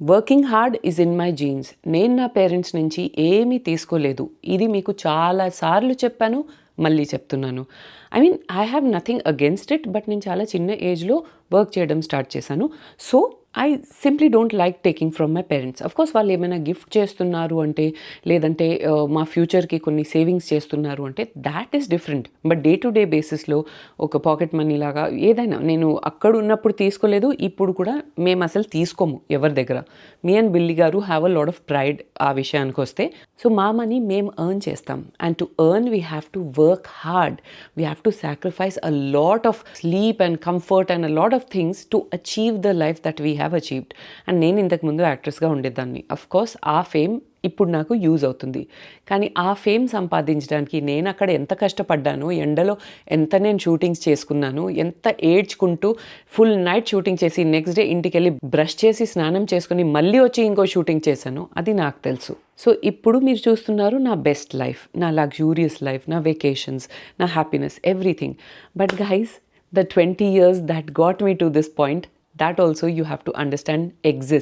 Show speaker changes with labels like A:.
A: Working hard is in my jeans. నేను నా parents నుంచి ఏమీ తీసుకోలేదు. ఇది మీకు చాలా సార్లు చెప్పాను, మళ్ళీ చెప్తున్నాను. I have nothing against it, but నేను చాలా చిన్న ఏజ్లో వర్క్ చేయడం స్టార్ట్ చేశాను. So I simply don't like taking from my parents. Of course వాళ్ళు ఏమైనా గిఫ్ట్ చేస్తున్నారు అంటే, లేదంటే మా ఫ్యూచర్కి కొన్ని సేవింగ్స్ చేస్తున్నారు అంటే that is different. But day to day బేసిస్లో ఒక పాకెట్ మనీ లాగా ఏదైనా నేను అక్కడ ఉన్నప్పుడు తీసుకోలేదు, ఇప్పుడు కూడా మేము అసలు తీసుకోము ఎవరి దగ్గర. మీ అండ్ బిల్లీ గారు have a lot of pride ఆ విషయానికి వస్తే. సో మా మనీ మేము ఎర్న్ చేస్తాం. And to earn we have to work hard. We have to sacrifice a lot of sleep and comfort and a lot of things to achieve the life that we have achieved. And నేను ఇంతకుముందు యాక్ట్రెస్గా ఉండేదాన్ని. Of course ఆ fame ఇప్పుడు నాకు use అవుతుంది. కానీ ఆ fame సంపాదించడానికి నేను అక్కడ ఎంత కష్టపడ్డాను, ఎండలో ఎంత నేను షూటింగ్స్ చేసుకున్నాను, ఎంత ఏడ్చుకుంటూ ఫుల్ నైట్ షూటింగ్ చేసి నెక్స్ట్ డే ఇంటికి వెళ్ళి బ్రష్ చేసి స్నానం చేసుకుని మళ్ళీ వచ్చి ఇంకో షూటింగ్ చేశాను, అది నాకు తెలుసు. సో ఇప్పుడు మీరు చూస్తున్నారు నా బెస్ట్ లైఫ్, నా లగ్జూరియస్ లైఫ్, నా వెకేషన్స్, నా happiness, everything. But guys, the 20 years that got me to this point, that also you have to understand exists.